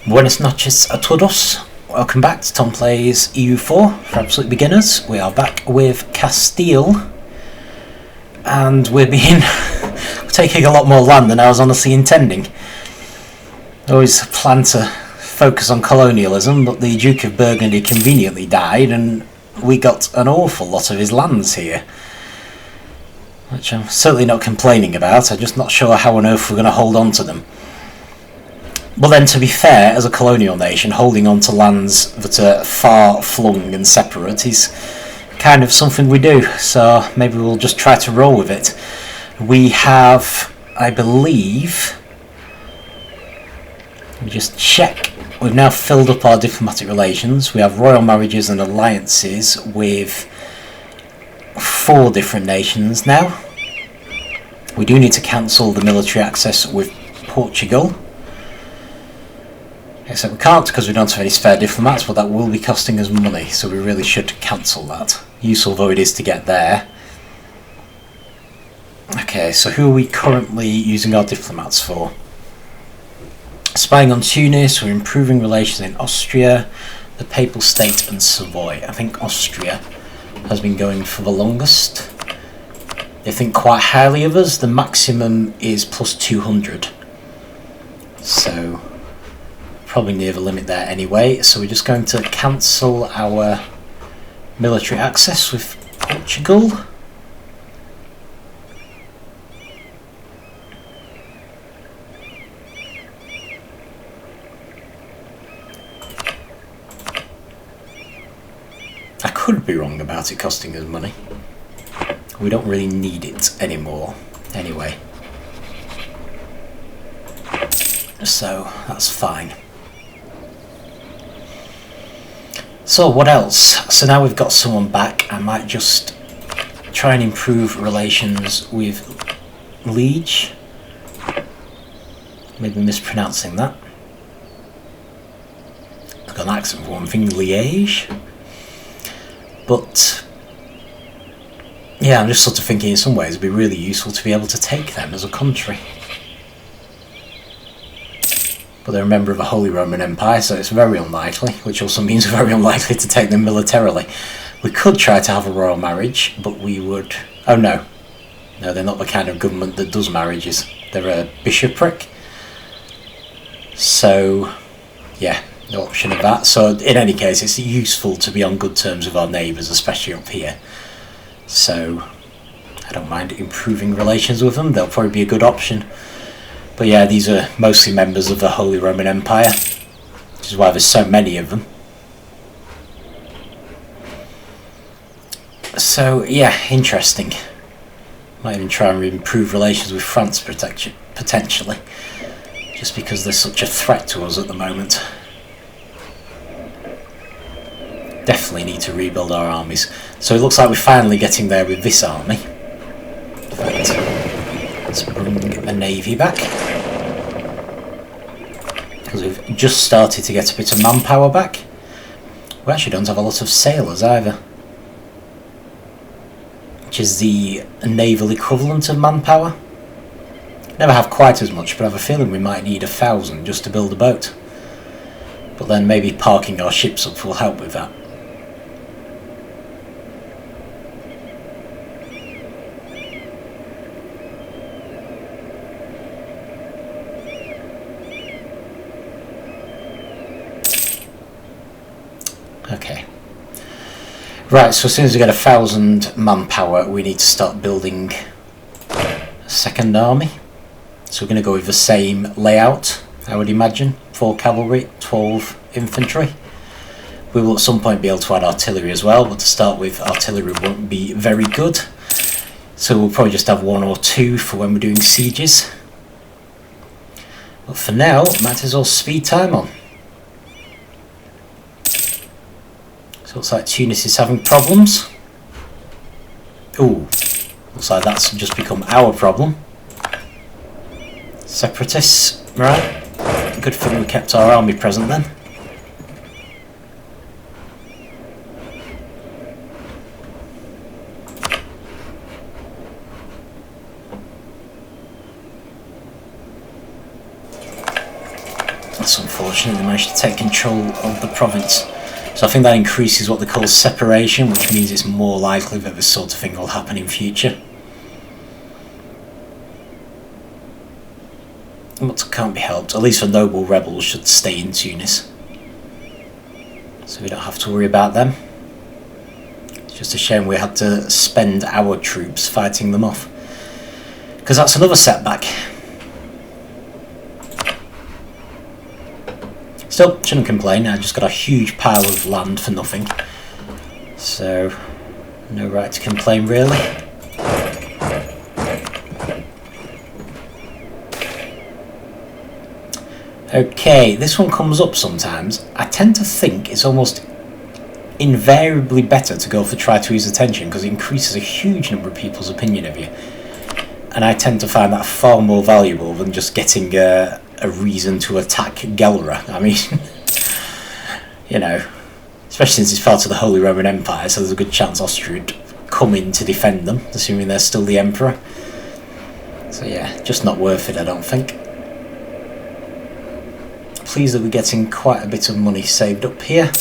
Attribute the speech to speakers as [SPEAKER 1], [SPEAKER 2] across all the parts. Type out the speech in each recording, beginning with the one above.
[SPEAKER 1] Buenas noches a todos. Welcome back to Tom Plays EU4 for absolute beginners. We are back with Castile, and we're taking a lot more land than I was honestly intending. I always planned to focus on colonialism, but the Duke of Burgundy conveniently died, and we got an awful lot of his lands here, which I'm certainly not complaining about. I'm just not sure how on earth we're going to hold on to them. But then, to be fair, as a colonial nation, holding on to lands that are far-flung and separate is kind of something we do, so maybe we'll just try to roll with it. We have, I believe, let me just check, we've now filled up our diplomatic relations. We have royal marriages and alliances with 4 different nations now. We do need to cancel the military access with Portugal. Except we can't because we don't have any spare diplomats, but that will be costing us money, so we really should cancel that. Useful though it is to get there. Okay, so who are we currently using our diplomats for? Spying on Tunis, we're improving relations in Austria, the Papal State and Savoy. I think Austria has been going for the longest. They think quite highly of us. The maximum is plus 200. So probably near the limit there anyway, so we're just going to cancel our military access with Portugal. I could be wrong about it costing us money. We don't really need it anymore anyway, so that's fine. So what else? So now we've got someone back, I might just try and improve relations with Liege. Maybe mispronouncing that. I've got an accent for one thing, Liège. But yeah, I'm just sort of thinking in some ways it'd be really useful to be able to take them as a country. But they're a member of the Holy Roman Empire, so it's very unlikely, which also means we're very unlikely to take them militarily. We could try to have a royal marriage, but we would... Oh no. No, they're not the kind of government that does marriages. They're a bishopric. So, yeah, no option of that. So, in any case, it's useful to be on good terms with our neighbours, especially up here. So, I don't mind improving relations with them. They'll probably be a good option. But yeah, these are mostly members of the Holy Roman Empire, which is why there's so many of them. So yeah, interesting. Might even try and improve relations with France potentially, just because they're such a threat to us at the moment. Definitely need to rebuild our armies. So it looks like we're finally getting there with this army. In fact, let's bring a navy back, because we've just started to get a bit of manpower back. We actually don't have a lot of sailors either, which is the naval equivalent of manpower. Never have quite as much, but I have a feeling we might need 1,000 just to build a boat. But then maybe parking our ships up will help with that. Okay. Right, so as soon as we get 1,000 manpower, we need to start building a second army. So we're going to go with the same layout, I would imagine. 4 cavalry, 12 infantry. We will at some point be able to add artillery as well, but to start with, artillery won't be very good. So we'll probably just have 1 or 2 for when we're doing sieges. But for now, might as well speed time on. So it looks like Tunis is having problems. Ooh, looks like that's just become our problem. Separatists, right. Good thing we kept our army present then. That's unfortunate. They managed to take control of the province. So I think that increases what they call separation, which means it's more likely that this sort of thing will happen in future. But can't be helped. At least the noble rebels should stay in Tunis, so we don't have to worry about them. It's just a shame we had to spend our troops fighting them off, because that's another setback. Still, shouldn't complain. I just got a huge pile of land for nothing, so no right to complain really. Okay, this one comes up sometimes. I tend to think it's almost invariably better to go for try to ease attention, because it increases a huge number of people's opinion of you. And I tend to find that far more valuable than just getting a reason to attack Gelra. I mean, you know, especially since it's part of the Holy Roman Empire, so there's a good chance Austria would come in to defend them, assuming they're still the Emperor. So yeah, just not worth it, I don't think. Pleased that we're getting quite a bit of money saved up here.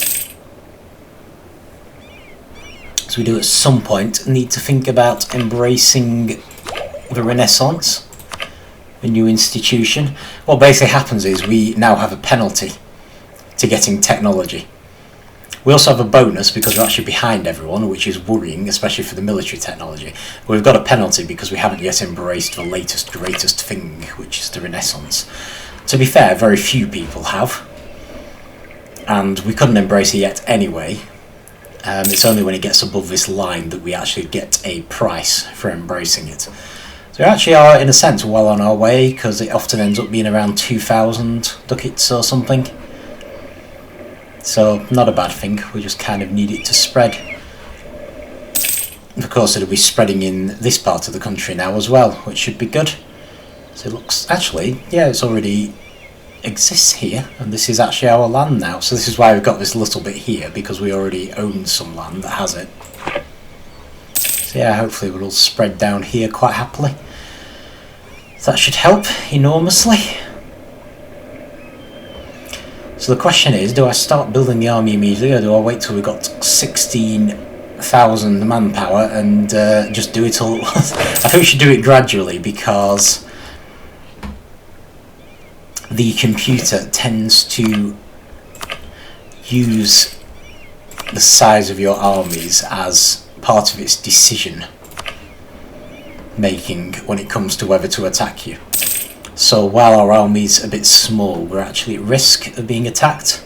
[SPEAKER 1] So we do at some point need to think about embracing the Renaissance, a new institution. What basically happens is we now have a penalty to getting technology. We also have a bonus because we're actually behind everyone, which is worrying, especially for the military technology. But we've got a penalty because we haven't yet embraced the latest, greatest thing, which is the Renaissance. To be fair, very few people have, and we couldn't embrace it yet anyway. It's only when it gets above this line that we actually get a price for embracing it. So we actually are, in a sense, well on our way, because it often ends up being around 2,000 ducats or something. So, not a bad thing, we just kind of need it to spread. Of course, it'll be spreading in this part of the country now as well, which should be good. So it looks, actually, yeah, it's already exists here, and this is actually our land now. So this is why we've got this little bit here, because we already own some land that has it. So yeah, hopefully it'll spread down here quite happily. So that should help enormously. So the question is, do I start building the army immediately, or do I wait till we've got 16,000 manpower and just do it all? I think we should do it gradually, because the computer tends to use the size of your armies as part of its decision making when it comes to whether to attack you. So while our army's a bit small, we're actually at risk of being attacked.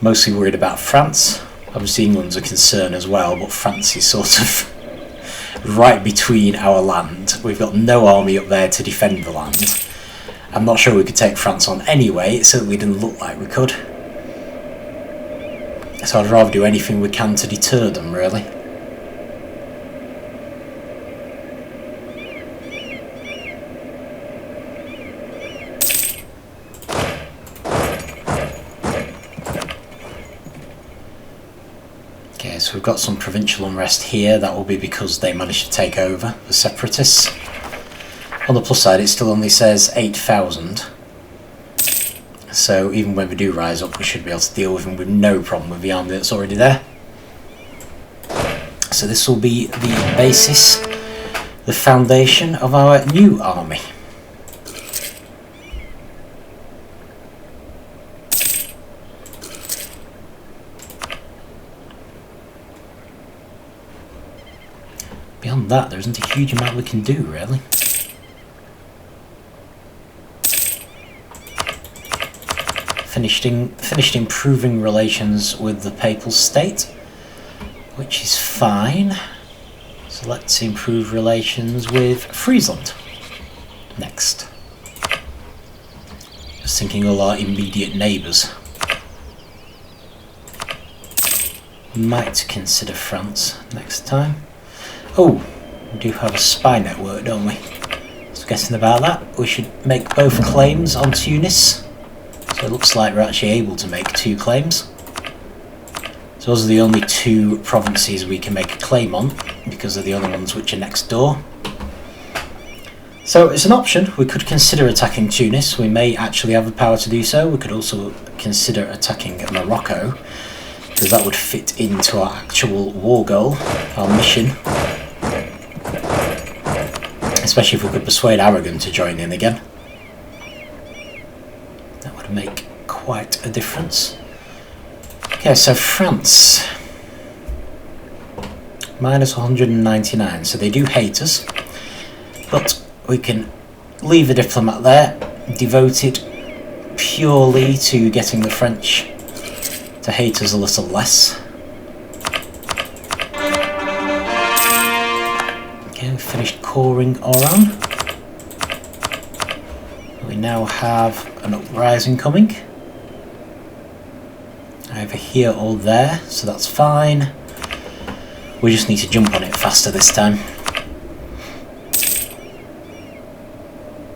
[SPEAKER 1] Mostly worried about France. Obviously England's a concern as well, but France is sort of right between our land. We've got no army up there to defend the land. I'm not sure we could take France on anyway, it certainly didn't look like we could. So I'd rather do anything we can to deter them, really. Okay, so we've got some provincial unrest here. That will be because they managed to take over, the separatists. On the plus side, it still only says 8,000. So even when we do rise up, we should be able to deal with them with no problem with the army that's already there. So this will be the basis, the foundation of our new army. Beyond that, there isn't a huge amount we can do, really. Finished improving relations with the Papal State, which is fine. So let's improve relations with Friesland next. Just thinking all our immediate neighbours. Might consider France next time. Oh, we do have a spy network, don't we? Just guessing about that. We should make both claims on Tunis. So it looks like we're actually able to make 2 claims. So those are the only 2 provinces we can make a claim on, because they're the only ones which are next door. So it's an option. We could consider attacking Tunis. We may actually have the power to do so. We could also consider attacking Morocco, because that would fit into our actual war goal, our mission. Especially if we could persuade Aragon to join in again. That would make quite a difference. Okay, so France. Minus 199, so they do hate us. But we can leave the diplomat there, devoted purely to getting the French to hate us a little less. Okay, we've finished coring Oran. We now have an uprising coming. Either here or there, so that's fine. We just need to jump on it faster this time.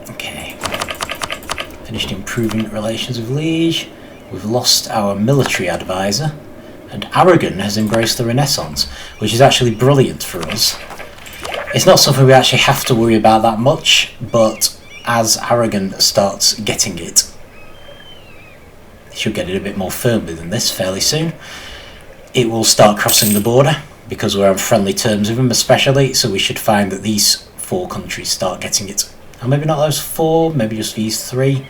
[SPEAKER 1] Okay. Finished improving relations with Liege. We've lost our military advisor. And Aragon has embraced the Renaissance, which is actually brilliant for us. It's not something we actually have to worry about that much, but as Aragon starts getting it, he should get it a bit more firmly than this fairly soon, it will start crossing the border, because we're on friendly terms with them especially, so we should find that these 4 countries start getting it. Or maybe not those 4, maybe just these 3.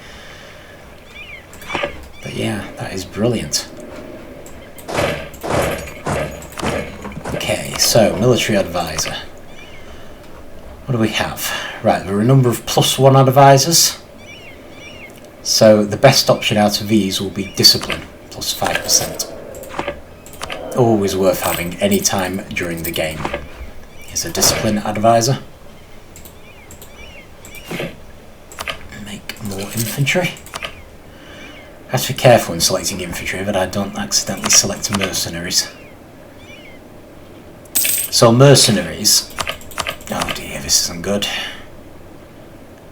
[SPEAKER 1] But yeah, that is brilliant. Okay, so military advisor. What do we have? Right, there are a number of +1 advisors. So the best option out of these will be discipline, +5%. Always worth having any time during the game. Here's a discipline advisor. Make more infantry. I have to be careful in selecting infantry that I don't accidentally select mercenaries. So mercenaries, oh dear, this isn't good.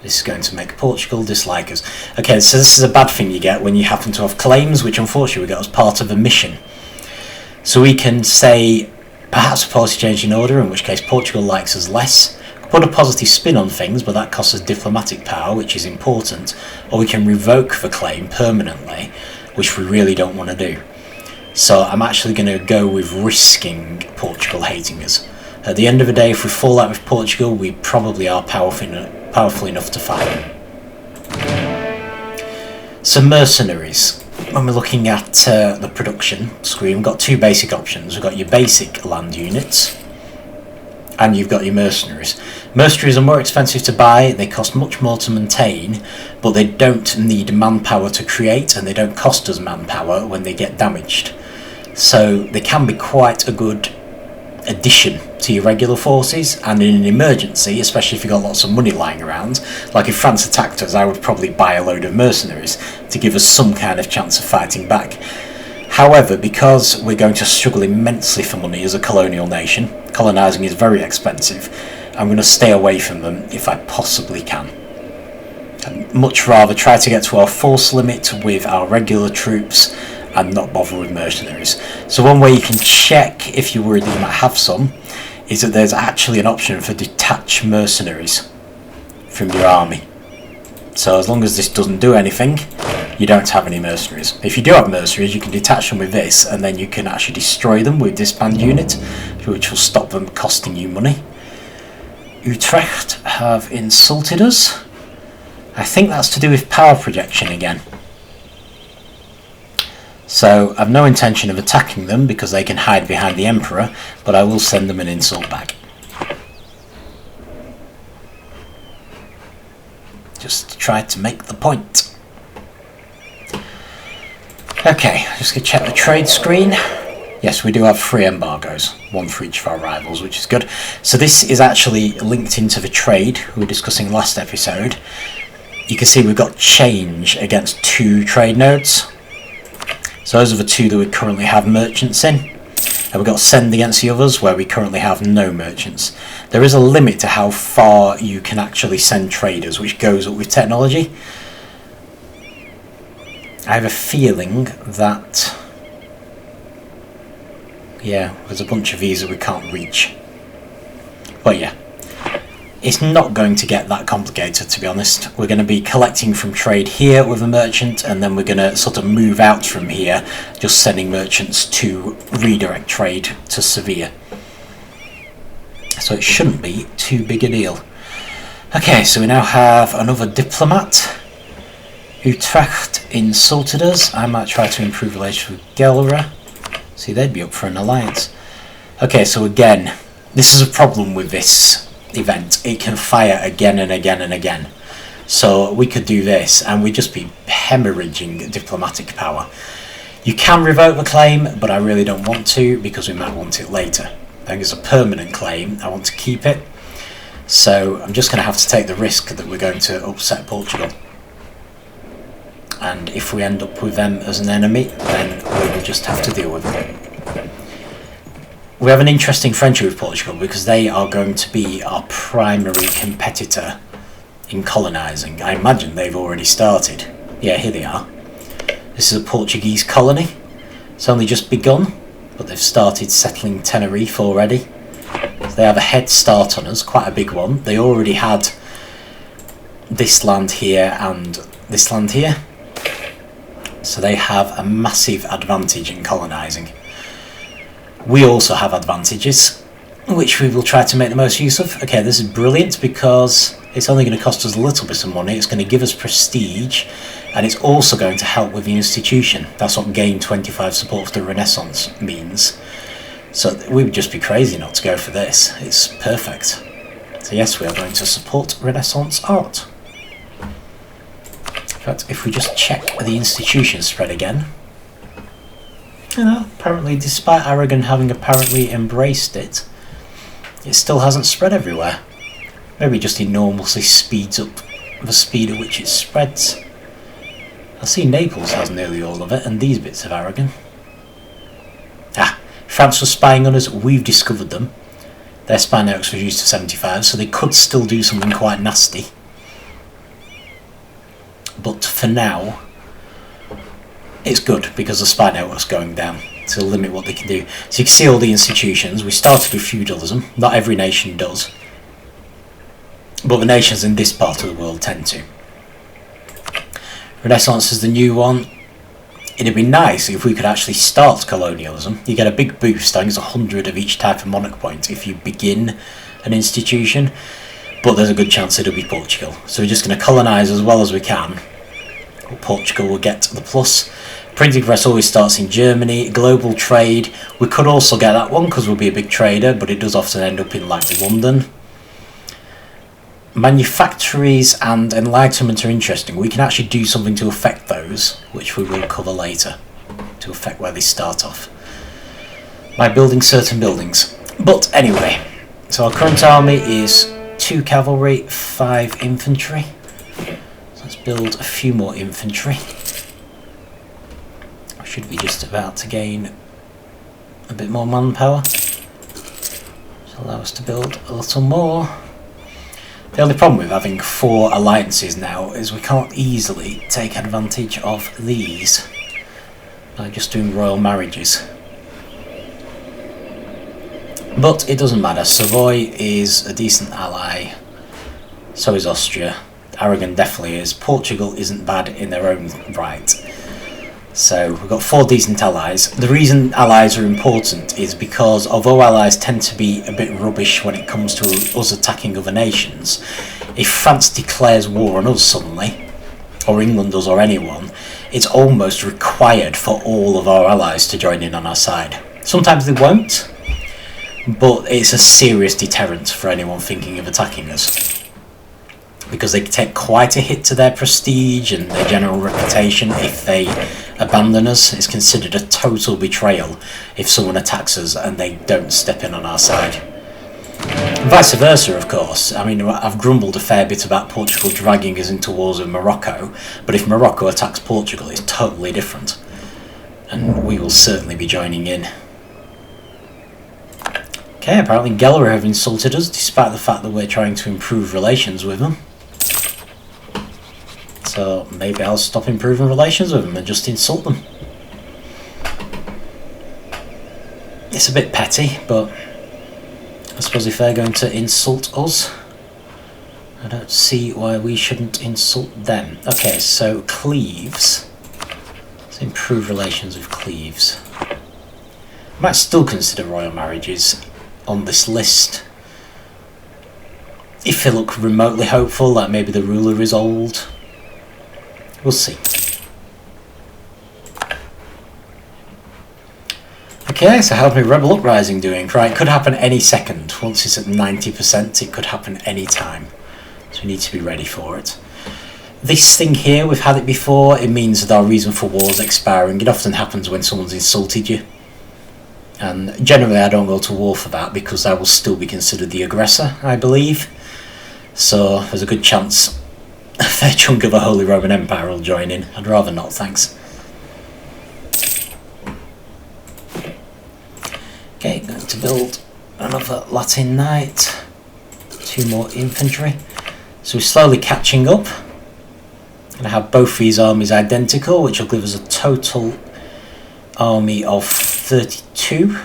[SPEAKER 1] This is going to make Portugal dislike us. Okay, so this is a bad thing you get when you happen to have claims, which unfortunately we got as part of a mission. So we can say, perhaps a policy change in order, in which case Portugal likes us less. Put a positive spin on things, but that costs us diplomatic power, which is important. Or we can revoke the claim permanently, which we really don't want to do. So I'm actually going to go with risking Portugal hating us. At the end of the day, if we fall out with Portugal, we probably are powerful enough to fight them. So mercenaries. When we're looking at the production screen, we've got 2 basic options. We've got your basic land units, and you've got your mercenaries. Mercenaries are more expensive to buy, they cost much more to maintain, but they don't need manpower to create, and they don't cost us manpower when they get damaged. So they can be quite a good addition to your regular forces, and in an emergency, especially if you've got lots of money lying around, like if France attacked us, I would probably buy a load of mercenaries to give us some kind of chance of fighting back. However, because we're going to struggle immensely for money as a colonial nation, colonising is very expensive, I'm going to stay away from them if I possibly can. I'd much rather try to get to our force limit with our regular troops and not bother with mercenaries. So one way you can check if you're worried that you might have some is that there's actually an option for detach mercenaries from your army. So as long as this doesn't do anything, you don't have any mercenaries. If you do have mercenaries, you can detach them with this, and then you can actually destroy them with disband unit, which will stop them costing you money. Utrecht have insulted us. I think that's to do with power projection again. So I've no intention of attacking them because they can hide behind the Emperor, but I will send them an insult back. Just to try to make the point. Okay, just going to check the trade screen. Yes, we do have 3 embargoes, 1 for each of our rivals, which is good. So this is actually linked into the trade we were discussing last episode. You can see we've got change against 2 trade nodes. So those are the 2 that we currently have merchants in. And we've got send against the others, where we currently have no merchants. There is a limit to how far you can actually send traders, which goes up with technology. I have a feeling that, yeah, there's a bunch of these that we can't reach. But yeah, It's not going to get that complicated, to be honest. We're going to be collecting from trade here with a merchant, and then we're going to sort of move out from here, just sending merchants to redirect trade to Sevilla. So it shouldn't be too big a deal. Okay, so we now have another diplomat. Utrecht insulted us. I might try to improve relations with Gelre. See, they'd be up for an alliance. Okay, so again, this is a problem with this event. It can fire again and again and again. So we could do this and we'd just be hemorrhaging diplomatic power. You can revoke the claim, but I really don't want to because we might want it later. I think it's a permanent claim. I want to keep it. So I'm just going to have to take the risk that we're going to upset Portugal. And if we end up with them as an enemy, then we will just have to deal with it. We have an interesting friendship with Portugal because they are going to be our primary competitor in colonising. I imagine they've already started. Yeah, here they are. This is a Portuguese colony. It's only just begun, but they've started settling Tenerife already. So they have a head start on us, quite a big one. They already had this land here and this land here. So they have a massive advantage in colonising. We also have advantages, which we will try to make the most use of. Okay, this is brilliant because it's only going to cost us a little bit of money. It's going to give us prestige, and it's also going to help with the institution. That's what gain 25 support for the Renaissance means. So we would just be crazy not to go for this. It's perfect. So yes, we are going to support Renaissance art. In fact, if we just check the institution spread again. You know, apparently, despite Aragon having apparently embraced it, it still hasn't spread everywhere. Maybe it just enormously speeds up the speed at which it spreads. I see Naples has nearly all of it, and these bits of Aragon. Ah, France was spying on us, we've discovered them. Their spy network's reduced to 75, so they could still do something quite nasty. But for now, it's good because the spy network's going down to limit what they can do. So you can see all the institutions. We started with feudalism. Not every nation does, but the nations in this part of the world tend to. Renaissance is the new one. It'd be nice if we could actually start colonialism. You get a big boost. I think it's 100 of each type of monarch point if you begin an institution, but there's a good chance it'll be Portugal. So we're just going to colonise as well as we can. Portugal will get the plus. Printing press always starts in Germany. Global trade, we could also get that one because we'll be a big trader, but it does often end up in like London. Manufactories and enlightenment are interesting. We can actually do something to affect those, which we will cover later, to affect where they start off by building certain buildings. But anyway, so our current army is 2 cavalry, 5 infantry. Let's build a few more infantry. I should be just about to gain a bit more manpower, which will allow us to build a little more. The only problem with having 4 alliances now is we can't easily take advantage of these by just doing royal marriages. But it doesn't matter. Savoy is a decent ally, so is Austria. Aragon definitely is. Portugal isn't bad in their own right. So we've got 4 decent allies. The reason allies are important is because although allies tend to be a bit rubbish when it comes to us attacking other nations, if France declares war on us suddenly, or England does or anyone, it's almost required for all of our allies to join in on our side. Sometimes they won't, but it's a serious deterrent for anyone thinking of attacking us, because they take quite a hit to their prestige and their general reputation if they abandon us. It's considered a total betrayal if someone attacks us and they don't step in on our side. Vice versa, of course. I mean, I've grumbled a fair bit about Portugal dragging us into wars with Morocco, but if Morocco attacks Portugal, it's totally different, and we will certainly be joining in. Okay, apparently Gelre have insulted us, despite the fact that we're trying to improve relations with them. So maybe I'll stop improving relations with them and just insult them. It's a bit petty, but I suppose if they're going to insult us, I don't see why we shouldn't insult them. Okay, so Cleves. Let's improve relations with Cleves. I might still consider royal marriages on this list. If they look remotely hopeful, like maybe the ruler is old. We'll see. Okay, so how's my rebel uprising doing? Right, it could happen any second. Once it's at 90%, it could happen any time. So we need to be ready for it. This thing here, we've had it before. It means that our reason for war is expiring. It often happens when someone's insulted you. And generally I don't go to war for that because I will still be considered the aggressor, I believe. So there's a good chance a fair chunk of the Holy Roman Empire will join in. I'd rather not, thanks. Okay, going to build another Latin Knight. 2 more infantry. So we're slowly catching up. Going to have both these armies identical, which will give us a total army of 32.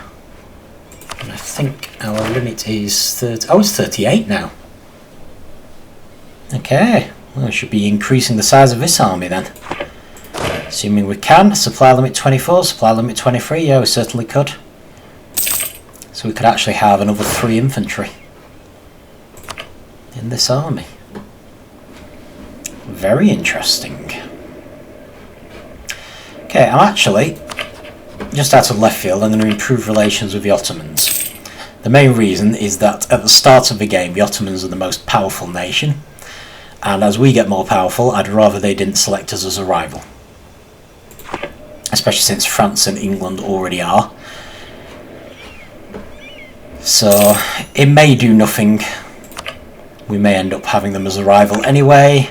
[SPEAKER 1] And I think our limit is 30. Oh, it's 38 now. Okay, well, we should be increasing the size of this army then. Assuming we can. Supply limit 24, supply limit 23. Yeah, we certainly could. So we could actually have another 3 infantry in this army. Very interesting. Okay, I'm actually, just out of left field, I'm going to improve relations with the Ottomans. The main reason is that at the start of the game, the Ottomans are the most powerful nation. And as we get more powerful, I'd rather they didn't select us as a rival. Especially since France and England already are. So it may do nothing. We may end up having them as a rival anyway.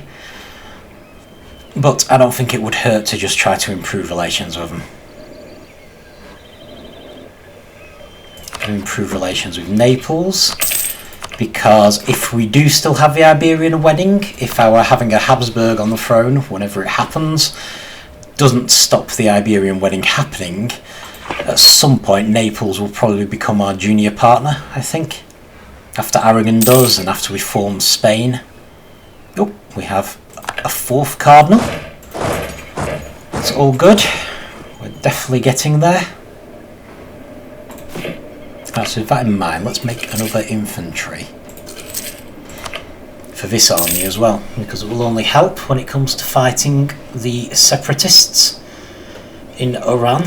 [SPEAKER 1] But I don't think it would hurt to just try to improve relations with them. Improve relations with Naples. Because if we do still have the Iberian wedding, if our having a Habsburg on the throne, whenever it happens, doesn't stop the Iberian wedding happening, at some point Naples will probably become our junior partner, I think. After Aragon does, and after we form Spain. Oh, we have a 4th cardinal. It's all good. We're definitely getting there. Right, so with that in mind, let's make another infantry for this army as well, because it will only help when it comes to fighting the separatists in Iran.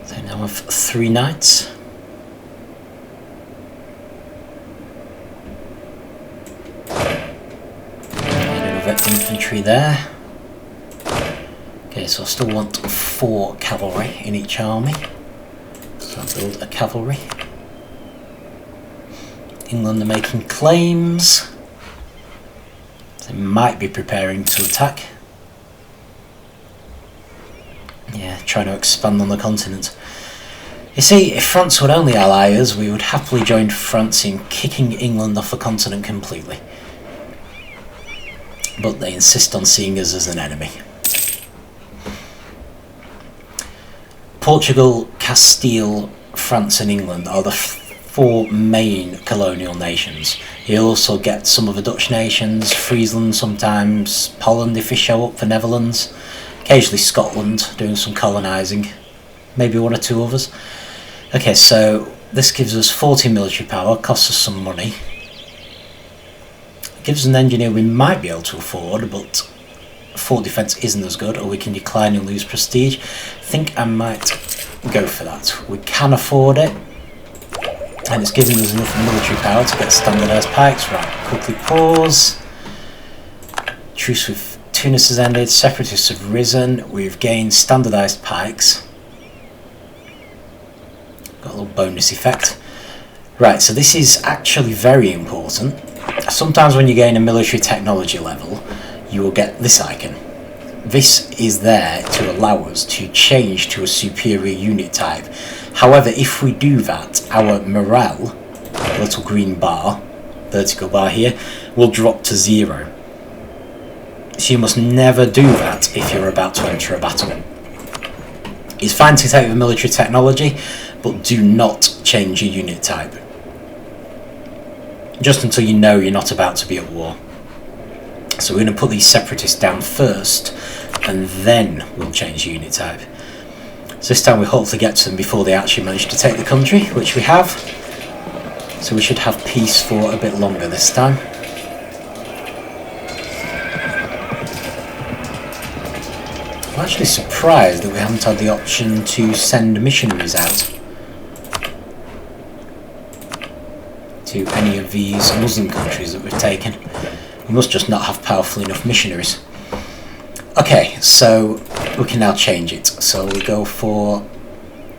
[SPEAKER 1] So now we have 3 knights. Infantry there. Okay, so I still want 4 cavalry in each army. So I'll build a cavalry. England are making claims. They might be preparing to attack. Yeah, trying to expand on the continent. You see, if France would only ally us, we would happily join France in kicking England off the continent completely. But they insist on seeing us as an enemy. Portugal, Castile, France and England are the 4 main colonial nations. You'll also get some of the Dutch nations, Friesland sometimes, Holland if they show up, the Netherlands, occasionally Scotland doing some colonising, maybe 1 or 2 others. Okay, so this gives us 40 military power, costs us some money. Gives us an engineer we might be able to afford, but fort defence isn't as good, or we can decline and lose prestige. I think I might go for that. We can afford it, and it's giving us enough military power to get standardised pikes. Right, quickly pause. Truce with Tunis has ended, separatists have risen, we've gained standardised pikes. Got a little bonus effect. Right, so this is actually very important. Sometimes when you gain a military technology level, you will get this icon. This is there to allow us to change to a superior unit type. However, if we do that, our morale, little green bar, vertical bar here, will drop to 0. So you must never do that if you're about to enter a battle. It's fine to take the military technology, but do not change your unit type. Just until you know you're not about to be at war. So we're going to put these separatists down first, and then we'll change the unit type. So this time we hopefully get to them before they actually manage to take the country, which we have. So we should have peace for a bit longer this time. I'm actually surprised that we haven't had the option to send missionaries out to any of these Muslim countries that we've taken. We must just not have powerful enough missionaries. Okay, so we can now change it. So we go for...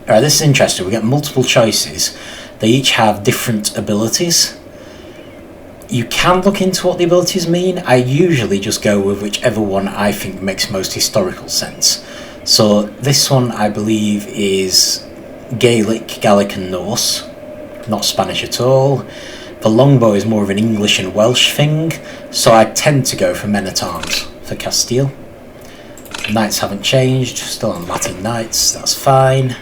[SPEAKER 1] Alright, this is interesting. We get multiple choices. They each have different abilities. You can look into what the abilities mean. I usually just go with whichever one I think makes most historical sense. So this one I believe is Gaelic, Gallic and Norse. Not Spanish at all. The longbow is more of an English and Welsh thing, so I tend to go for men-at-arms for Castile. Knights haven't changed, still on Latin knights, that's fine.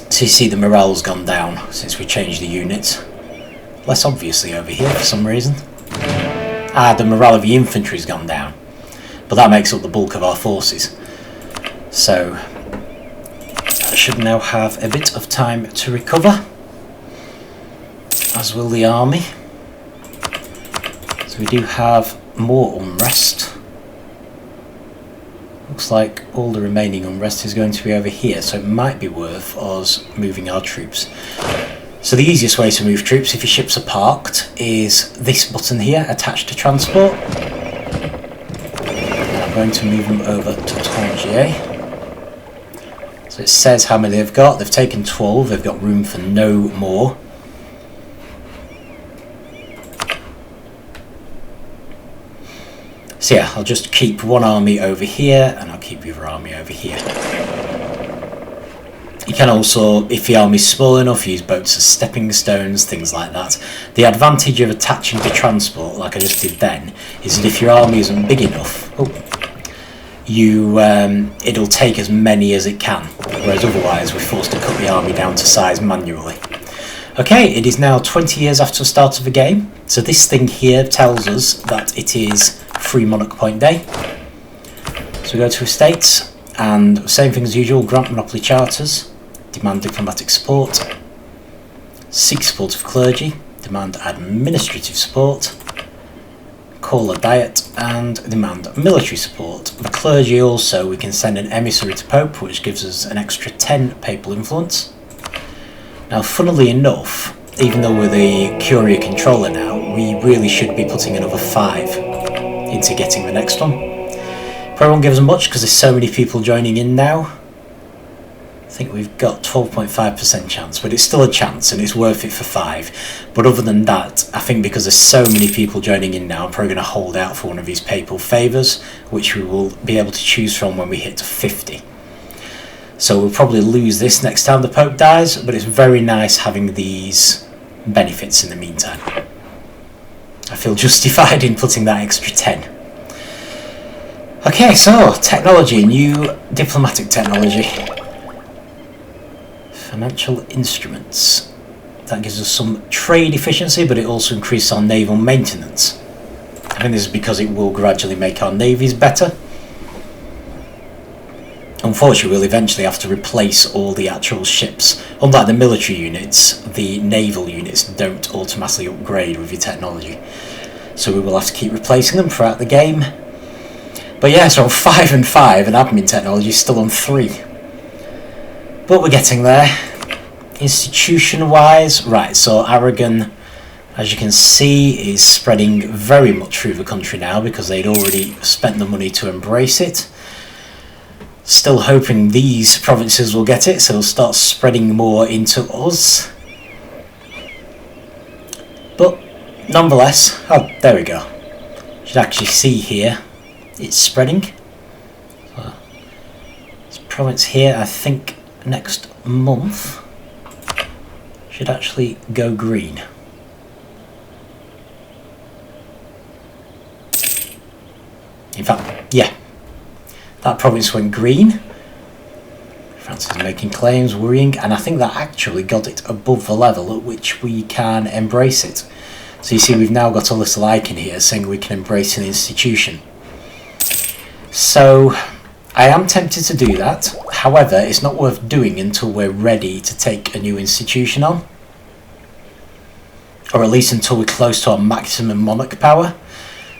[SPEAKER 1] So you see the morale's gone down since we changed the units. Less obviously over here for some reason. The morale of the infantry's gone down, but that makes up the bulk of our forces. So I should now have a bit of time to recover, as will the army. So we do have more unrest. Looks like all the remaining unrest is going to be over here, so it might be worth us moving our troops. So the easiest way to move troops if your ships are parked is this button here, attached to transport. And I'm going to move them over to Tangier. So it says how many they've got. They've taken 12, they've got room for no more. So yeah, I'll just keep one army over here, and I'll keep the other army over here. You can also, if the army's small enough, use boats as stepping stones, things like that. The advantage of attaching to transport, like I just did then, is that if your army isn't big enough, it'll take as many as it can, whereas otherwise we're forced to cut the army down to size manually. Okay, it is now 20 years after the start of the game, so this thing here tells us that it is Free Monarch Point Day. So we go to Estates, and same thing as usual, grant monopoly charters, demand diplomatic support, seek support of clergy, demand administrative support, call a diet, and demand military support. The clergy also, we can send an emissary to Pope, which gives us an extra 10 papal influence. Now, funnily enough, even though we're the Curia controller now, we really should be putting another 5 into getting the next one. Probably won't give us much because there's so many people joining in now. I think we've got 12.5% chance, but it's still a chance and it's worth it for 5. But other than that, I think because there's so many people joining in now, I'm probably going to hold out for one of these papal favours, which we will be able to choose from when we hit to 50. So we'll probably lose this next time the Pope dies, but it's very nice having these benefits in the meantime. I feel justified in putting that extra 10. Okay, so technology, new diplomatic technology. Financial instruments. That gives us some trade efficiency, but it also increases our naval maintenance. I think this is because it will gradually make our navies better. Unfortunately, we'll eventually have to replace all the actual ships. Unlike the military units, the naval units don't automatically upgrade with your technology. So we will have to keep replacing them throughout the game. But yeah, so 5 and 5, and admin technology is still on 3. But we're getting there. Institution-wise, right, so Aragon, as you can see, is spreading very much through the country now because they'd already spent the money to embrace it. Still hoping these provinces will get it, so it'll start spreading more into us. But nonetheless, oh, there we go. You should actually see here, it's spreading. So, this province here, I think next month should actually go green. In fact, yeah, that province went green. France is making claims, worrying, and I think that actually got it above the level at which we can embrace it. So you see we've now got a little icon here saying we can embrace an institution. So I am tempted to do that, however it's not worth doing until we're ready to take a new institution on. Or at least until we're close to our maximum monarch power.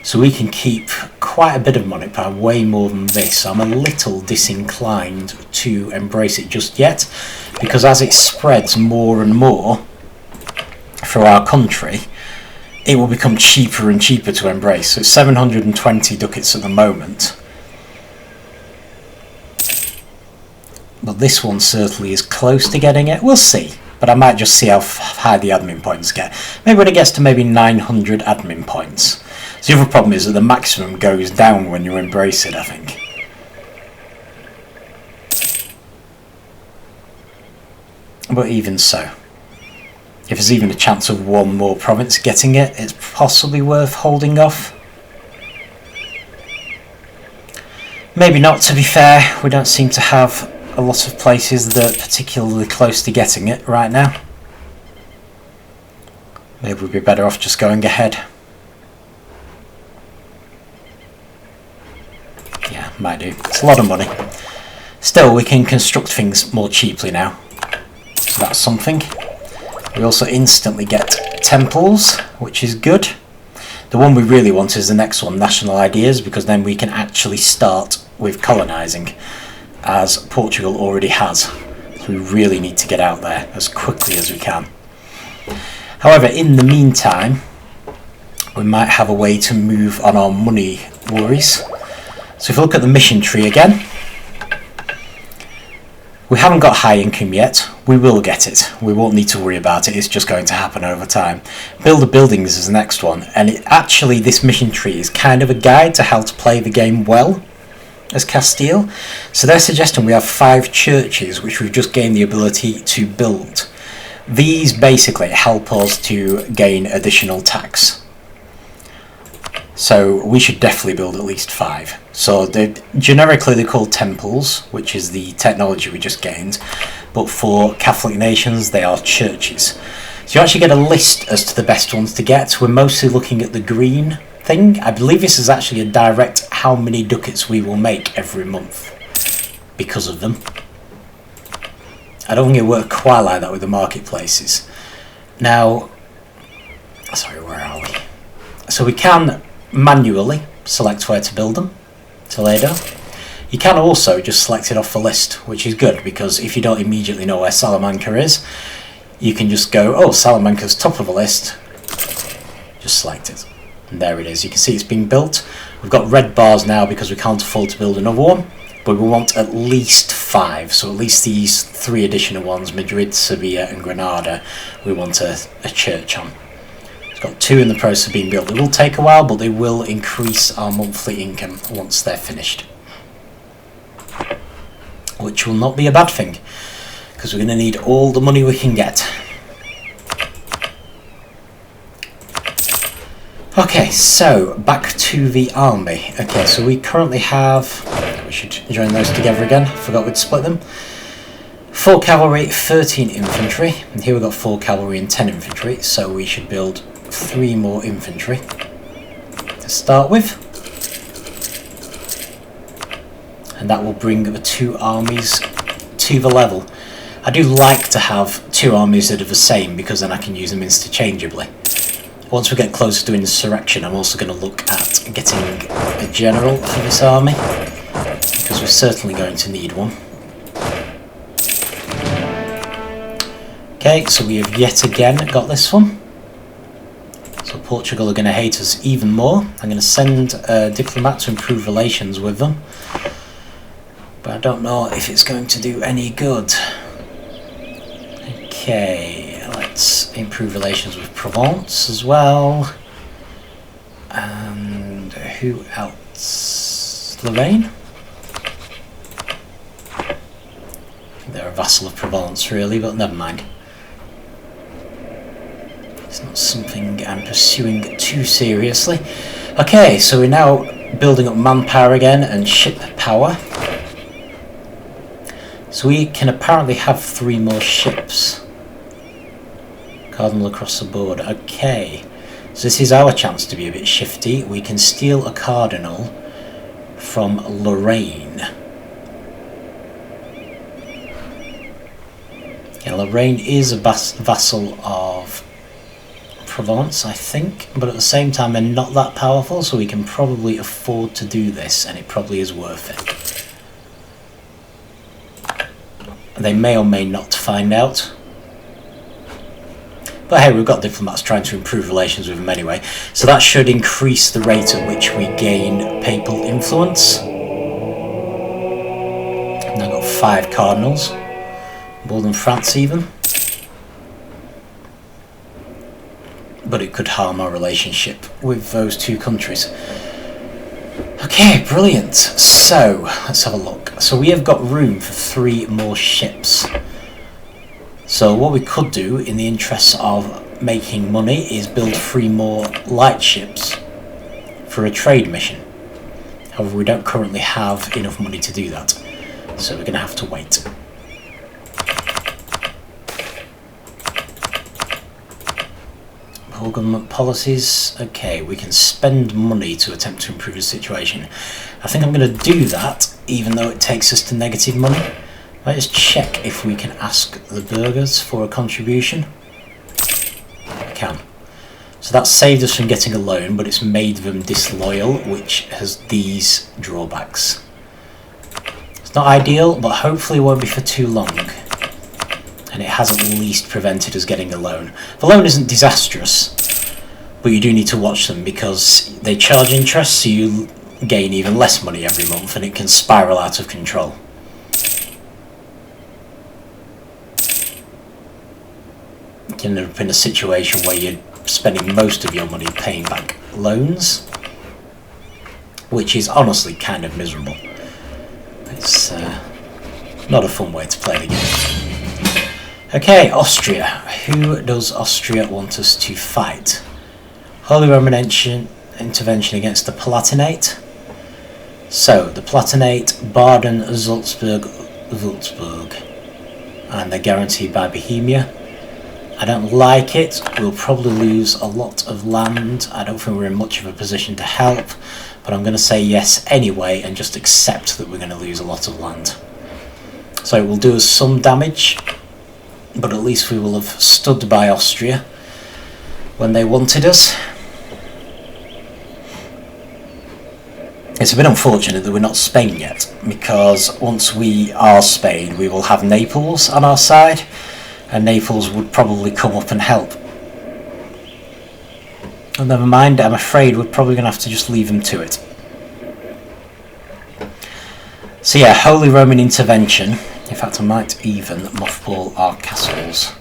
[SPEAKER 1] So we can keep quite a bit of monarch power, way more than this. So I'm a little disinclined to embrace it just yet, because as it spreads more and more through our country, it will become cheaper and cheaper to embrace. So it's 720 ducats at the moment. But this one certainly is close to getting it. We'll see. But I might just see how high the admin points get. Maybe when it gets to maybe 900 admin points. So the other problem is that the maximum goes down when you embrace it, I think. But even so, if there's even a chance of one more province getting it, it's possibly worth holding off. Maybe not, to be fair. We don't seem to have a lot of places that are particularly close to getting it right now. Maybe we'd be better off just going ahead. Yeah, might do. It's a lot of money. Still, we can construct things more cheaply now. So that's something. We also instantly get temples, which is good. The one we really want is the next one, national ideas, because then we can actually start with colonising, as Portugal already has. So we really need to get out there as quickly as we can. However, in the meantime, we might have a way to move on our money worries. So if we look at the mission tree again, we haven't got high income yet. We will get it. We won't need to worry about it. It's just going to happen over time. Builder buildings is the next one. And actually, this mission tree is kind of a guide to how to play the game well as Castile. So they're suggesting we have 5 churches which we've just gained the ability to build. These basically help us to gain additional tax. So we should definitely build at least 5. So generically they're called temples, which is the technology we just gained, but for Catholic nations they are churches. So you actually get a list as to the best ones to get. We're mostly looking at the green thing. I believe this is actually a direct how many ducats we will make every month because of them. I don't think it worked quite like that with the marketplaces. Now, sorry, where are we? So we can manually select where to build them. Toledo. You can also just select it off the list, which is good, because if you don't immediately know where Salamanca is, you can just go, oh, Salamanca's top of the list, just select it. And there it is. You can see it's being built. We've got red bars now because we can't afford to build another one, but we want at least 5. So at least these 3 additional ones, Madrid, Sevilla and Granada, we want a church on. It's got 2 in the process of being built. It will take a while, but they will increase our monthly income once they're finished. Which will not be a bad thing, because we're going to need all the money we can get. Okay, so back to the army. Okay, so we currently have, we should join those together again, forgot we'd split them. 4 cavalry, 13 infantry, and here we've got 4 cavalry and 10 infantry, so we should build 3 more infantry to start with. And that will bring the 2 armies to the level. I do like to have 2 armies that are the same, because then I can use them interchangeably. Once we get closer to insurrection, I'm also going to look at getting a general for this army, because we're certainly going to need one. Okay, so we have yet again got this one. So Portugal are going to hate us even more. I'm going to send a diplomat to improve relations with them, but I don't know if it's going to do any good. Okay, let's improve relations with Provence as well. And who else? Lorraine? They're a vassal of Provence really, but never mind. It's not something I'm pursuing too seriously. Okay, so we're now building up manpower again and ship power. So we can apparently have 3 more ships. Cardinal across the board. Okay, so this is our chance to be a bit shifty. We can steal a cardinal from Lorraine. Yeah, Lorraine is a vassal of Provence, I think, but at the same time they're not that powerful, so we can probably afford to do this, and it probably is worth it. They may or may not find out. But hey, we've got diplomats trying to improve relations with them anyway, so that should increase the rate at which we gain papal influence. And I've got 5 cardinals. More than France even. But it could harm our relationship with those 2 countries. Okay, brilliant. So, let's have a look. So we have got room for 3 more ships. So what we could do, in the interests of making money, is build 3 more light ships for a trade mission. However, we don't currently have enough money to do that. So we're going to have to wait. All government policies. Okay, we can spend money to attempt to improve the situation. I think I'm going to do that, even though it takes us to negative money. Let's check if we can ask the burghers for a contribution. I can. So that saved us from getting a loan, but it's made them disloyal, which has these drawbacks. It's not ideal, but hopefully it won't be for too long. And it has at least prevented us getting a loan. The loan isn't disastrous, but you do need to watch them because they charge interest, so you gain even less money every month, and it can spiral out of control. You can end up in a situation where you're spending most of your money paying back loans, which is honestly kind of miserable. It's not a fun way to play the game. Okay, Austria. Who does Austria want us to fight? Holy Roman intervention against the Palatinate. So, the Palatinate, Baden, Salzburg, Würzburg. And they're guaranteed by Bohemia. I don't like it. We'll probably lose a lot of land. I don't think we're in much of a position to help. But I'm going to say yes anyway and just accept that we're going to lose a lot of land. So it will do us some damage. But at least we will have stood by Austria when they wanted us. It's a bit unfortunate that we're not Spain yet, because once we are Spain, we will have Naples on our side, and Naples would probably come up and help. And never mind, I'm afraid we're probably going to have to just leave them to it. So yeah, Holy Roman intervention. In fact, I might even mothball our castles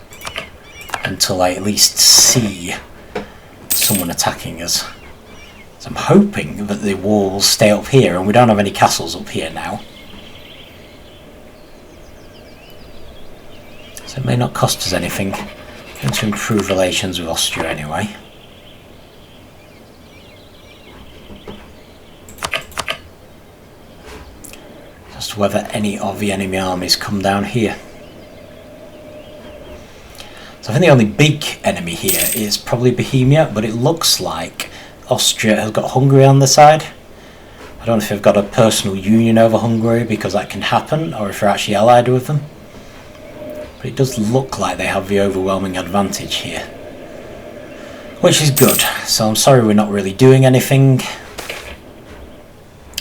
[SPEAKER 1] until I at least see someone attacking us. So I'm hoping that the war will stay up here, and we don't have any castles up here now. So it may not cost us anything. I'm going to improve relations with Austria anyway. Just whether any of the enemy armies come down here. So I think the only big enemy here is probably Bohemia, but it looks like Austria has got Hungary on the side. I don't know if they've got a personal union over Hungary, because that can happen, or if they're actually allied with them. But it does look like they have the overwhelming advantage here, which is good. So I'm sorry we're not really doing anything,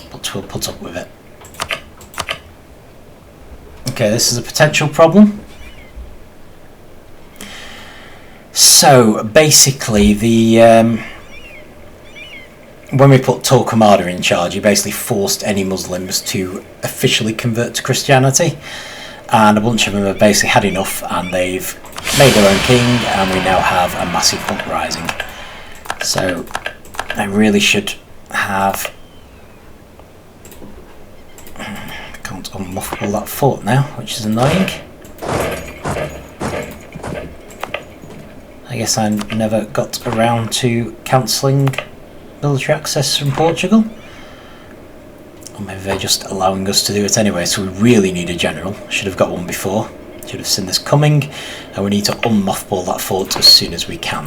[SPEAKER 1] but we'll put up with it. Okay, this is a potential problem. So basically, when we put Torquemada in charge, he basically forced any Muslims to officially convert to Christianity, and a bunch of them have basically had enough, and they've made their own king, and we now have a massive uprising. So I really should have... I can't unmuffle that fort now, which is annoying. I guess I never got around to cancelling military access from Portugal. Or maybe they're just allowing us to do it anyway, so we really need a general. Should have got one before. Should have seen this coming, and we need to unmothball that fort as soon as we can.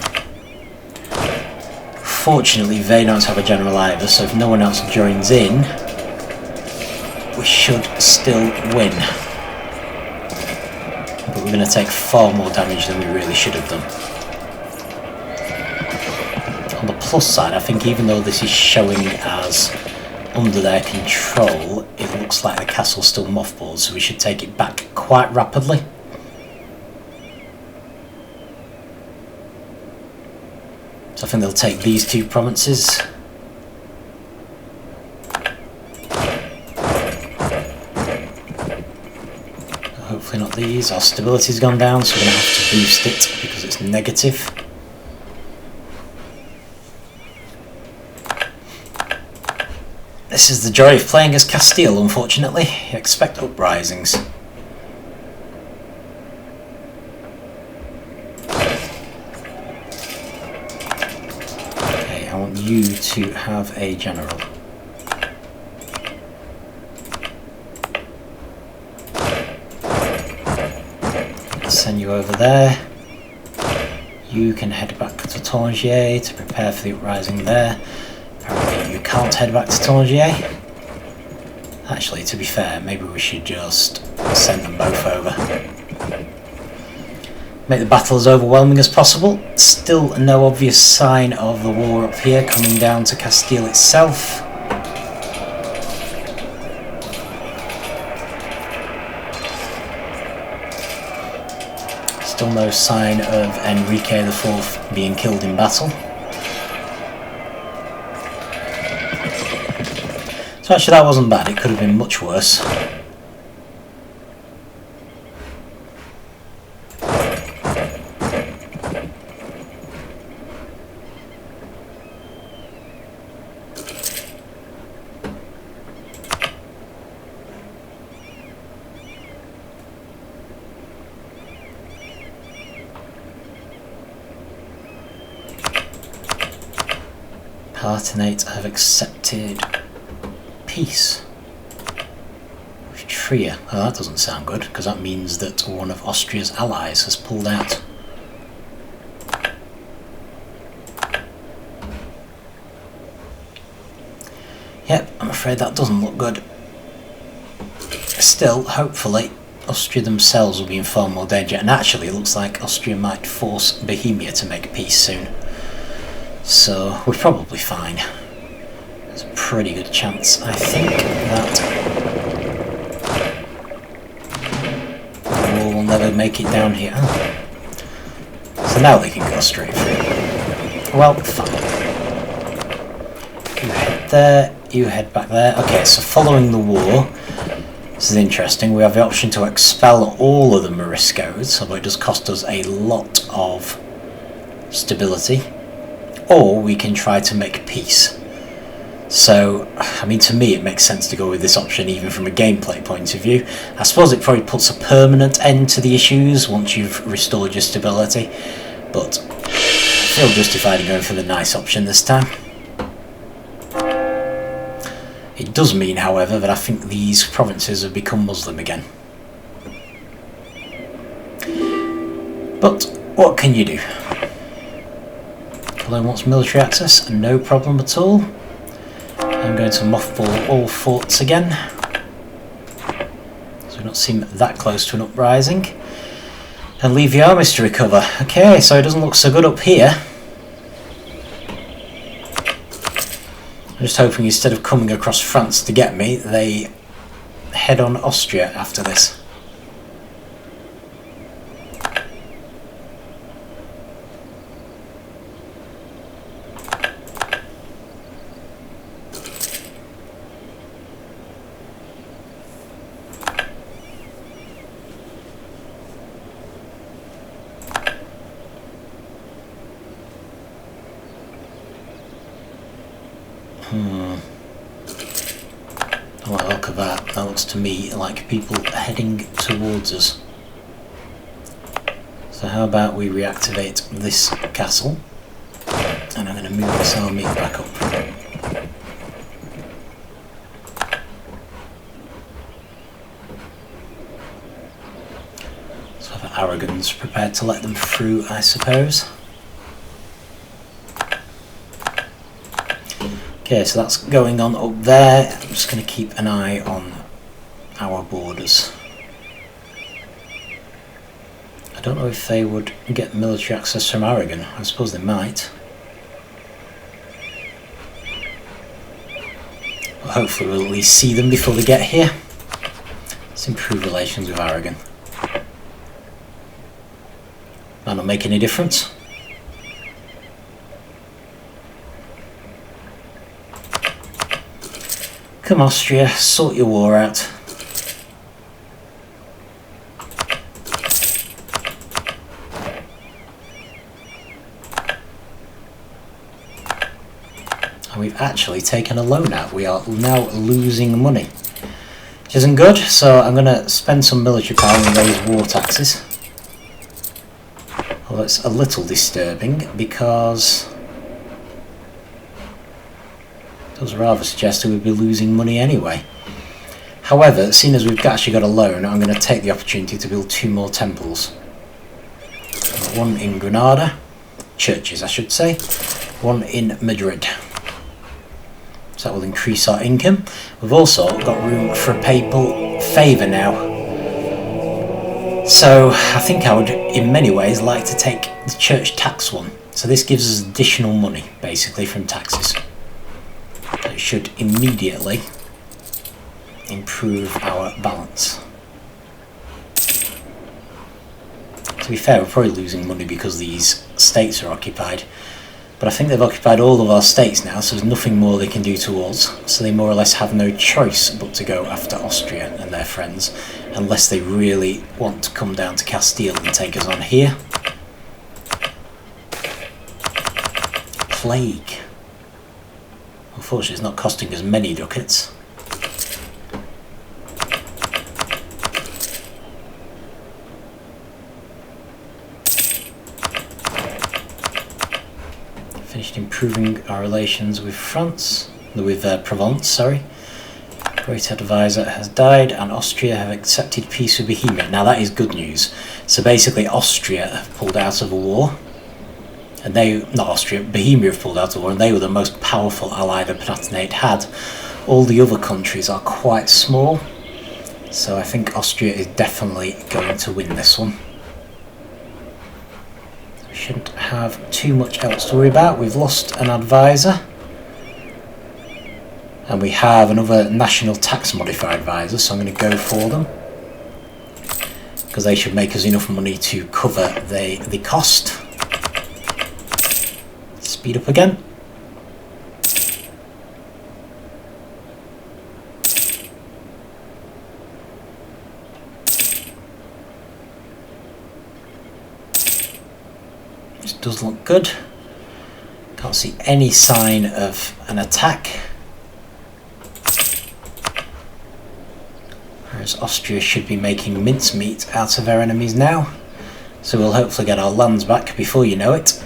[SPEAKER 1] Fortunately, they don't have a general either, so if no one else joins in, we should still win. But we're going to take far more damage than we really should have done. On the plus side, I think even though this is showing as under their control, it looks like the castle's still mothballed, so we should take it back quite rapidly. So I think they'll take these two provinces. Hopefully not these. Our stability's gone down, so we're going to have to boost it because it's negative. This is the joy of playing as Castile, unfortunately. You expect uprisings. Okay, I want you to have a general. I'll send you over there. You can head back to Tangier to prepare for the uprising there. Apparently you can't head back to Tangier. Actually, to be fair, maybe we should just send them both over. Make the battle as overwhelming as possible. Still no obvious sign of the war up here coming down to Castile itself. Still no sign of Enrique IV being killed in battle. So actually that wasn't bad, it could have been much worse. Palatinate have accepted peace with Trier. Oh, that doesn't sound good, because that means that one of Austria's allies has pulled out. Yep, I'm afraid that doesn't look good. Still, hopefully, Austria themselves will be in far more danger, and actually it looks like Austria might force Bohemia to make peace soon. So, we're probably fine. There's a pretty good chance, I think, that the wall will never make it down here. So now they can go straight through. Well, fine. You head there, you head back there. Okay, so following the war, this is interesting, we have the option to expel all of the Moriscos, although it does cost us a lot of stability, or we can try to make peace. So, I mean, to me it makes sense to go with this option even from a gameplay point of view. I suppose it probably puts a permanent end to the issues once you've restored your stability, but I feel justified in going for the nice option this time. It does mean, however, that I think these provinces have become Muslim again. But what can you do? Cologne wants military access, no problem at all. I'm going to mothball all forts again, so we don't seem that close to an uprising, and leave the armies to recover. Okay, so it doesn't look so good up here. I'm just hoping instead of coming across France to get me, they head on Austria after this. Well, look at that. That looks to me like people heading towards us. So how about we reactivate this castle, and I'm going to move this army back up. So have Aragon's prepared to let them through, I suppose. Okay, so that's going on up there. I'm just going to keep an eye on our borders. I don't know if they would get military access from Aragon. I suppose they might. But hopefully we'll at least see them before they get here. Let's improve relations with Aragon. Might not make any difference. Come Austria, sort your war out. And we've actually taken a loan out. We are now losing money, which isn't good, so I'm going to spend some military power and raise war taxes. Although it's a little disturbing because it does rather suggest that we'd be losing money anyway. However, seeing as we've actually got a loan, I'm going to take the opportunity to build 2 more temples. One in Granada, churches I should say, one in Madrid. So that will increase our income. We've also got room for a papal favour now. So I think I would in many ways like to take the church tax one. So this gives us additional money basically from taxes. It should immediately improve our balance. To be fair, we're probably losing money because these states are occupied, but I think they've occupied all of our states now, so there's nothing more they can do to us, so they more or less have no choice but to go after Austria and their friends, unless they really want to come down to Castile and take us on here. Plague. Unfortunately, it's not costing us many ducats. Finished improving our relations with France, with Provence, sorry. Great advisor has died and Austria have accepted peace with Bohemia. Now that is good news. So basically Austria have pulled out of a war. And Bohemia have pulled out of war, and they were the most powerful ally the Palatinate had. All the other countries are quite small, so I think Austria is definitely going to win this one. We shouldn't have too much else to worry about. We've lost an advisor, and we have another national tax modifier advisor, so I'm going to go for them, because they should make us enough money to cover the cost. Speed up again. This does look good. Can't see any sign of an attack. Whereas Austria should be making mincemeat out of their enemies now. So we'll hopefully get our lands back before you know it.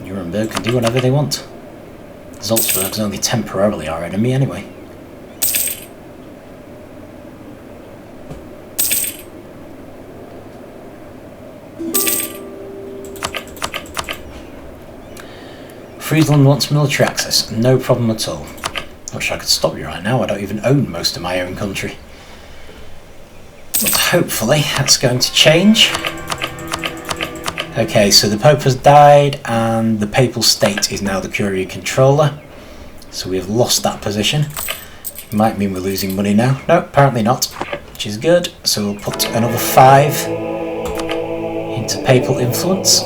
[SPEAKER 1] Nuremberg can do whatever they want. Salzburg's only temporarily our enemy anyway. Friesland wants military access, no problem at all. I wish I could stop you right now, I don't even own most of my own country. But hopefully that's going to change. Okay, so the Pope has died and the Papal State is now the Curia controller. So we have lost that position. Might mean we're losing money now. No, apparently not, which is good. So we'll put another 5 into Papal influence.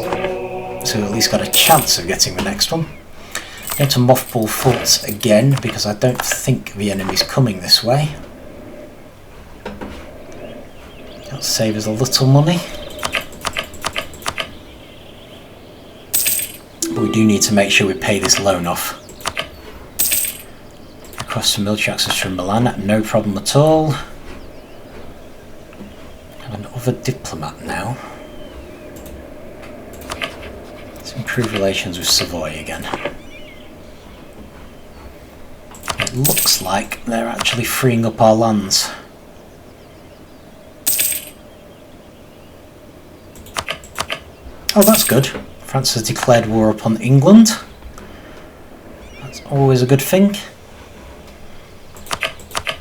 [SPEAKER 1] So we've at least got a chance of getting the next one. I'm going to mothball forts again because I don't think the enemy's coming this way. That'll save us a little money. But we do need to make sure we pay this loan off. Request for military access from Milan, no problem at all. Have another diplomat now. Let's improve relations with Savoy again. It looks like they're actually freeing up our lands. Oh, that's good. France has declared war upon England. That's always a good thing.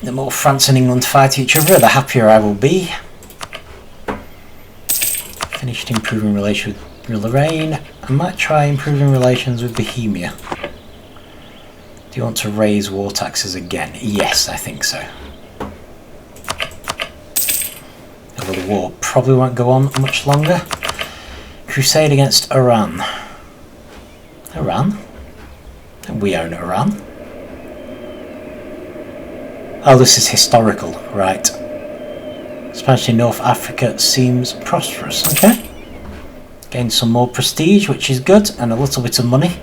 [SPEAKER 1] The more France and England fight each other, the happier I will be. Finished improving relations with Lorraine. I might try improving relations with Bohemia. Do you want to raise war taxes again? Yes, I think so. Although the war probably won't go on much longer. Crusade against Iran. Iran? We own Iran. Oh, this is historical, right. Spanish in North Africa seems prosperous, okay. Gain some more prestige, which is good, and a little bit of money.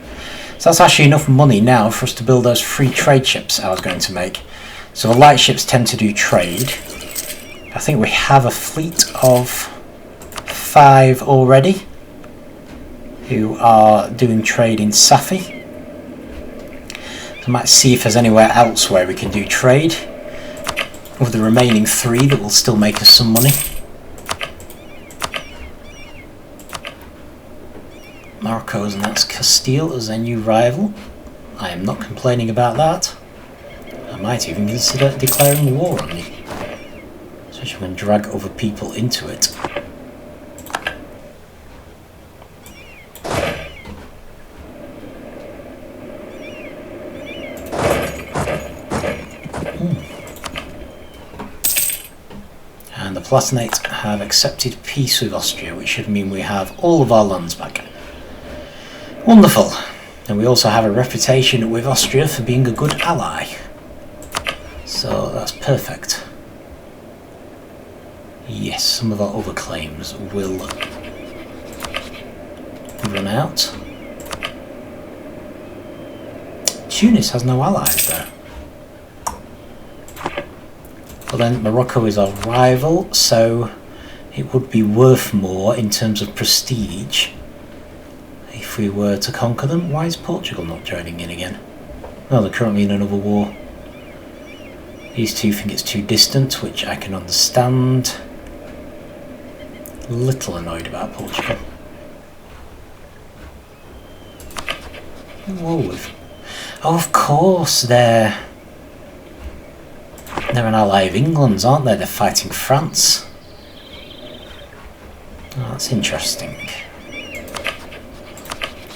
[SPEAKER 1] So that's actually enough money now for us to build those free trade ships I was going to make. So the light ships tend to do trade. I think we have a fleet of 5 already who are doing trade in Safi. I might see if there's anywhere else where we can do trade with the remaining 3 that will still make us some money. Morocco has announced Castile as their new rival. I am not complaining about that. I might even consider declaring war on you, especially when drag other people into it. And the Palatinate have accepted peace with Austria, which should mean we have all of our lands back. Wonderful. And we also have a reputation with Austria for being a good ally. So that's perfect. Yes, some of our other claims will run out. Tunis has no allies though. But then Morocco is our rival, so it would be worth more in terms of prestige if we were to conquer them. Why is Portugal not joining in again? No, they're currently in another war. These two think it's too distant, which I can understand. A little annoyed about Portugal. Whoa. Oh, of course, they're an ally of England's, aren't they? They're fighting France. Oh, that's interesting.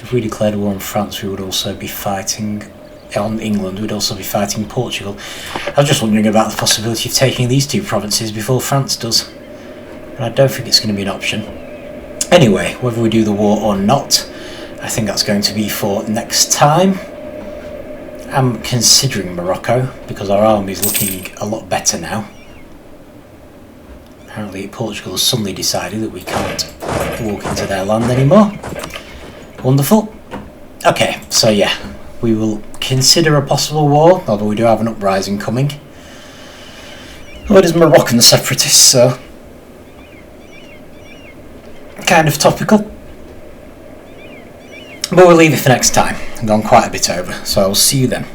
[SPEAKER 1] If we declared war on France, we would also be fighting on England. We'd also be fighting Portugal. I was just wondering about the possibility of taking these 2 provinces before France does. And I don't think it's going to be an option. Anyway, whether we do the war or not, I think that's going to be for next time. I'm considering Morocco because our army is looking a lot better now. Apparently Portugal has suddenly decided that we can't walk into their land anymore. Wonderful. Okay, so yeah, we will consider a possible war, although we do have an uprising coming. Oh, it is Moroccan separatists, so kind of topical. But we'll leave it for next time. I've gone quite a bit over, so I'll see you then.